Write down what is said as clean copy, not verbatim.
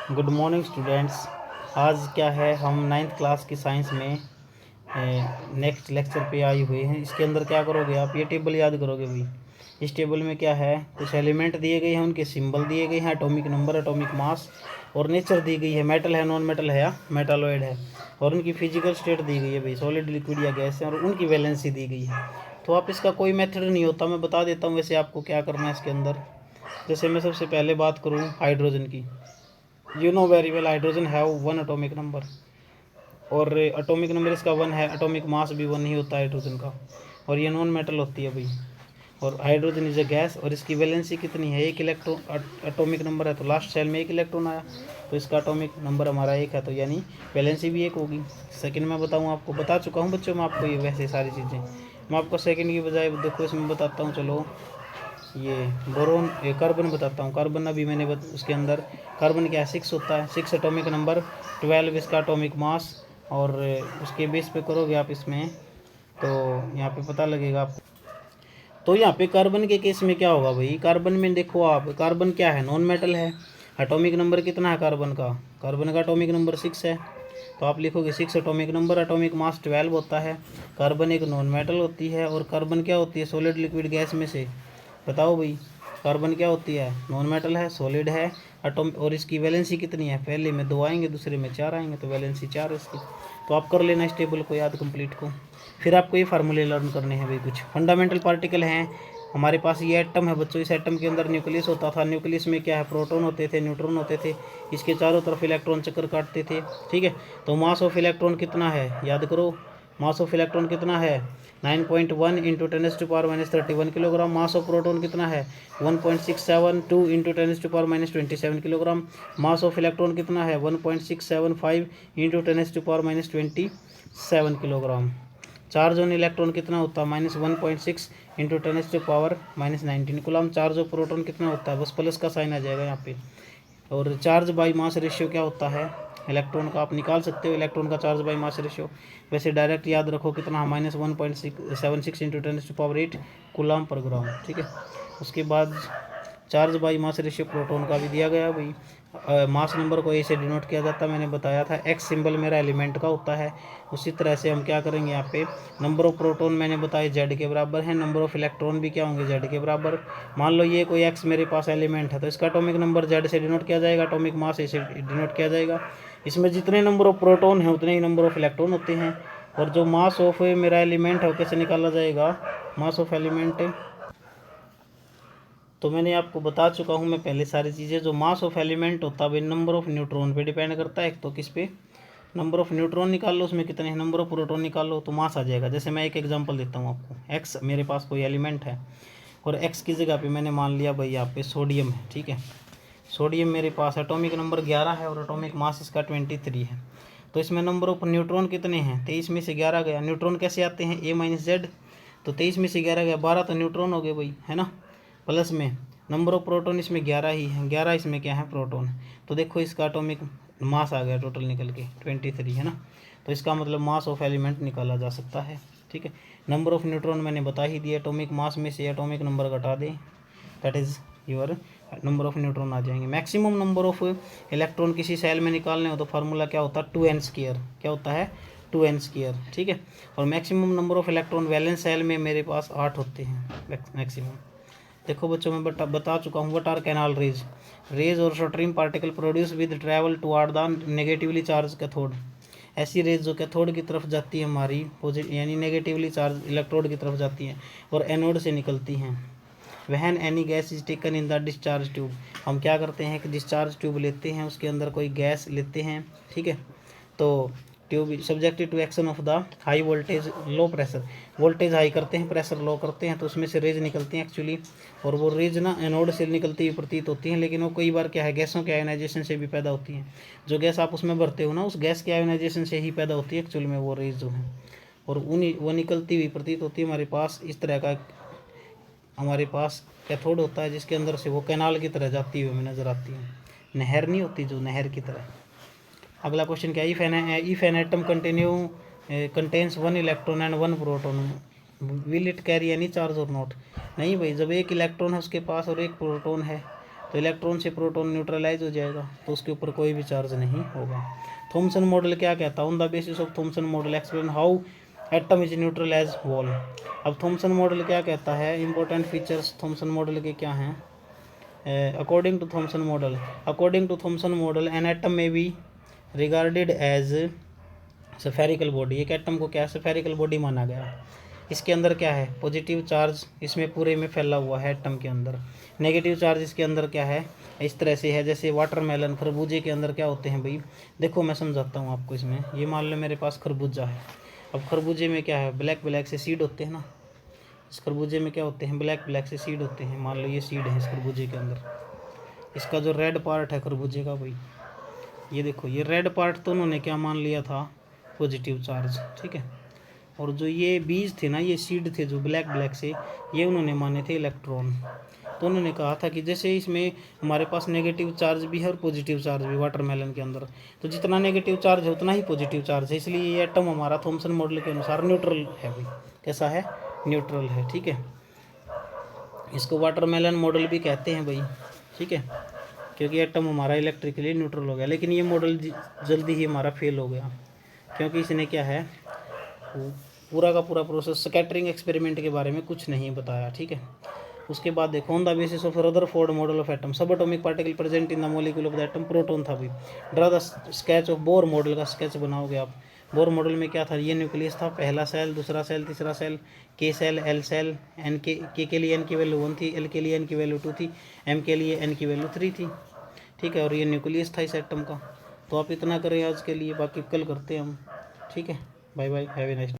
Good morning students. आज क्या है, हम नाइन्थ क्लास की साइंस में नेक्स्ट लेक्चर पे आई हुए हैं। इसके अंदर क्या करोगे आप, ये टेबल याद करोगे भाई। इस टेबल में क्या है, कुछ एलिमेंट दिए गए हैं, उनके सिंबल दिए गए हैं, एटॉमिक नंबर, एटॉमिक मास और नेचर दी गई है, मेटल है, नॉन मेटल है या मेटालॉइड है, और उनकी फिजिकल स्टेट दी गई है भाई, सॉलिड, लिक्विड या गैस है, और उनकी वैलेंसी दी गई है। तो आप इसका कोई मेथड नहीं होता, मैं बता देता हूँ वैसे आपको क्या करना है इसके अंदर। जैसे मैं सबसे पहले बात करूँ हाइड्रोजन की। You know very well hydrogen have one atomic number, और एटॉमिक नंबर इसका वन है, एटॉमिक मास भी वन ही होता है हाइड्रोजन का, और ये नॉन मेटल होती है भाई। और हाइड्रोजन इज अ गैस, और इसकी वैलेंसी कितनी है, एक इलेक्ट्रॉन, एटॉमिक नंबर है तो लास्ट सेल में एक इलेक्ट्रॉन आया, तो इसका एटॉमिक नंबर हमारा एक है, तो यानी वैलेंसी भी एक होगी। सेकंड में बताऊँ आपको, बता चुका हूँ बच्चों मैं आपको ये वैसे सारी चीज़ें। मैं आपको सेकंड की बजाय देखो इसमें बताता हूँ, चलो ये बोरोन, ये कार्बन बताता हूँ। कार्बन अभी मैंने उसके अंदर कार्बन क्या है, 6 होता है, 6 एटॉमिक नंबर, 12 इसका एटॉमिक मास, और उसके बेस पे करोगे आप इसमें तो यहाँ पे पता लगेगा आपको। तो यहाँ पे कार्बन के केस में क्या होगा भाई, कार्बन में देखो आप, कार्बन क्या है, नॉन मेटल है। एटॉमिक नंबर कितना है कार्बन का, कार्बन का एटॉमिक नंबर 6 है, तो आप लिखोगे 6 एटॉमिक नंबर, एटॉमिक मास 12 होता है। कार्बन एक नॉन मेटल होती है, और कार्बन क्या होती है, सॉलिड लिक्विड गैस में से बताओ भाई। कार्बन क्या होती है, नॉन मेटल है, सॉलिड है, एटॉम, और इसकी वैलेंसी कितनी है, पहले में 2 आएंगे, दूसरे में 4 आएंगे, तो वैलेंसी 4 है इसकी। तो आप कर लेना इस टेबल को याद कंप्लीट को। फिर आपको ये फार्मूले लर्न करने हैं भाई, कुछ फंडामेंटल पार्टिकल हैं हमारे पास। ये एटम है बच्चों, इस एटम के अंदर न्यूक्लियस होता था, न्यूक्लियस में क्या है, प्रोटॉन होते थे, न्यूट्रॉन होते थे, इसके चारों तरफ इलेक्ट्रॉन चक्कर काटते थे, ठीक है। तो मास ऑफ इलेक्ट्रॉन कितना है, याद करो, मास ऑफ इलेक्ट्रॉन कितना है, 9.1 into 10⁻³ kilogram. Mass of proton कितना है, 1.672 into 10⁻27 kilogram. Mass of electron कितना है, 1.675 into 10⁻27 kilogram. Charge on electron कितना होता है, -1.6 into 10⁻19 coulomb. Charge of proton कितना होता है, बस प्लस का साइन आ जाएगा यहाँ पे। और चार्ज बाई मास रेशियो क्या होता है इलेक्ट्रॉन का, आप निकाल सकते हो इलेक्ट्रॉन का चार्ज बाई मास रेशियो। वैसे डायरेक्ट याद रखो कितना, -1.76 इंटू 10⁸8 कूलम पर ग्राम, ठीक है। उसके बाद charge by mass ratio proton का भी दिया गया भाई। मास नंबर को ए से डिनोट किया जाता है, मैंने बताया था। एक्स सिंबल मेरा एलिमेंट का होता है। उसी तरह से हम क्या करेंगे यहाँ पे, नंबर ऑफ प्रोटॉन मैंने बताया जेड के बराबर है, नंबर ऑफ इलेक्ट्रॉन भी क्या होंगे, जेड के बराबर। मान लो ये कोई एक्स मेरे पास एलिमेंट है, तो इसका एटॉमिक नंबर जेड से डिनोट किया जाएगा, एटॉमिक मास ए से डिनोट किया जाएगा। इसमें जितने नंबर ऑफ प्रोटॉन हैं उतने ही नंबर ऑफ इलेक्ट्रॉन होते हैं। और जो मास ऑफ मेरा एलिमेंट है वो कैसे निकाला जाएगा, मास ऑफ एलिमेंट, तो मैंने आपको बता चुका हूँ मैं पहले सारी चीज़ें। जो मास ऑफ एलिमेंट होता है नंबर ऑफ न्यूट्रॉन पे डिपेंड करता है, एक तो किस पे, नंबर ऑफ न्यूट्रॉन निकाल लो, उसमें कितने हैं, नंबर ऑफ प्रोटॉन निकाल लो, तो मास आ जाएगा। जैसे मैं एक एग्जांपल देता हूँ आपको, एक्स मेरे पास कोई एलिमेंट है, और एक्स की जगह पे मैंने मान लिया भाई यहाँ पे सोडियम है, ठीक है। सोडियम मेरे पास एटॉमिक नंबर 11 है, और एटॉमिक मास इसका 23 है। तो इसमें नंबर ऑफ न्यूट्रॉन कितने हैं, 23 में से 11 गया। न्यूट्रॉन कैसे आते हैं, A-Z, तो 23 में से 11 गया, 12 तो न्यूट्रॉन हो गए भाई, है ना। प्लस में नंबर ऑफ प्रोटॉन इसमें 11 ही है, 11 इसमें क्या है, प्रोटॉन। तो देखो इसका एटॉमिक मास आ गया टोटल निकल के 23, है ना। तो इसका मतलब मास ऑफ एलिमेंट निकाला जा सकता है, ठीक है। नंबर ऑफ न्यूट्रॉन मैंने बता ही दिया, एटॉमिक मास में से एटॉमिक नंबर घटा दें, that is your number of neutron आ जाएंगे। मैक्सिमम नंबर ऑफ इलेक्ट्रॉन किसी सेल में निकालने हो तो फार्मूला क्या होता है, 2n², क्या होता है, 2n², ठीक है। और maximum number of electron valence shell में मेरे पास 8 होते हैं मैक्सिमम। देखो बच्चों मैं बता चुका हूँ, what are canal rays, rays और शॉर्ट्रीम particle produce with travel toward the negatively charge cathode. ऐसी रेज जो कैथोड की तरफ जाती है हमारी, यानी नेगेटिवली चार्ज इलेक्ट्रोड की तरफ जाती हैं, और एनोड से निकलती हैं। वहन any gas is taken in the discharge tube, हम क्या करते हैं कि डिस्चार्ज ट्यूब लेते हैं, उसके अंदर कोई गैस लेते हैं, ठीक है। तो tube subjected to action of the high voltage low pressure, voltage high करते हैं, प्रेशर लो करते हैं, तो उसमें से रेज निकलती हैं एक्चुअली। और वो रेज ना एनोड से निकलती हुई प्रतीत होती हैं, लेकिन वो कई बार क्या है, गैसों के आयोनाइजेशन से भी पैदा होती हैं। जो गैस आप उसमें भरते हो ना, उस गैस के आयोनाइजेशन से ही पैदा होती है एक्चुअल में वो रेज जो है, और उन्हीं वो निकलती हुई प्रतीत होती है हमारे पास। इस तरह का हमारे पास कैथोड होता है, जिसके अंदर से वो कैनाल की तरह जाती हुई हमें नज़र आती है, नहर नहीं होती जो, नहर की तरह। अगला क्वेश्चन क्या, if an atom contains 1 electron and 1 proton will it carry any charge और नॉट। नहीं भाई, जब एक इलेक्ट्रॉन है उसके पास और एक प्रोटॉन है, तो इलेक्ट्रॉन से प्रोटॉन न्यूट्रलाइज हो जाएगा, तो उसके ऊपर कोई भी चार्ज नहीं होगा। थॉमसन मॉडल क्या कहता है? On the basis of Thomson model explain how atom is neutral as whole. अब थॉमसन मॉडल क्या कहता है? इंपॉर्टेंट फीचर्स थॉमसन मॉडल के क्या हैं? According to Thomson model an atom में be regarded as spherical body. एक एटम को क्या है? स्फेरिकल बॉडी माना गया। इसके अंदर क्या है? पॉजिटिव चार्ज इसमें पूरे में फैला हुआ है एटम के अंदर। नेगेटिव चार्ज इसके अंदर क्या है? इस तरह से है जैसे वाटरमेलन खरबूजे के अंदर क्या होते हैं भाई? देखो मैं समझाता हूँ आपको। इसमें ये मान लो मेरे पास खरबूजा है। अब खरबूजे में क्या है? ब्लैक ब्लैक से सीड होते हैं ना। इस खरबूजे में क्या होते हैं? ब्लैक ब्लैक से सीड होते हैं। मान लो ये सीड है इस खरबूजे के अंदर। इसका जो रेड पार्ट है खरबूजे का भाई, ये देखो, ये रेड पार्ट तो उन्होंने क्या मान लिया था? पॉजिटिव चार्ज, ठीक है। और जो ये बीज थे ना, ये सीड थे जो ब्लैक ब्लैक से, ये उन्होंने माने थे इलेक्ट्रॉन। तो उन्होंने कहा था कि जैसे इसमें हमारे पास नेगेटिव चार्ज भी है और पॉजिटिव चार्ज भी वाटरमेलन के अंदर, तो जितना नेगेटिव चार्ज है उतना ही पॉजिटिव चार्ज है, इसलिए ये एटम हमारा थॉमसन मॉडल के अनुसार न्यूट्रल है भाई। कैसा है? न्यूट्रल है, ठीक है। इसको वाटरमेलन मॉडल भी कहते हैं भाई, ठीक है, क्योंकि एटम हमारा इलेक्ट्रिकली न्यूट्रल हो गया। लेकिन ये मॉडल जल्दी ही हमारा फेल हो गया, क्योंकि इसने क्या है, पूरा का पूरा प्रोसेस स्कैटरिंग एक्सपेरिमेंट के बारे में कुछ नहीं बताया, ठीक है। उसके बाद देखो on the basis of Rutherford model of atom subatomic particle present in the molecule of the atom proton था भाई। Draw the sketch of Bohr model का स्केच बनाओगे आप। बोर मॉडल में क्या था? ये न्यूक्लियस था, पहला सेल, दूसरा सेल, तीसरा सेल, के सेल, एल सेल, एन के लिए एन की वैल्यू 1 थी, एल के लिए एन की वैल्यू 2 थी, एम के लिए एन की वैल्यू 3 थी, ठीक है। और ये न्यूक्लियस था इस एटम का। तो आप इतना करें आज के लिए, बाकी कल करते हैं हम, ठीक है। Bye bye, have a nice.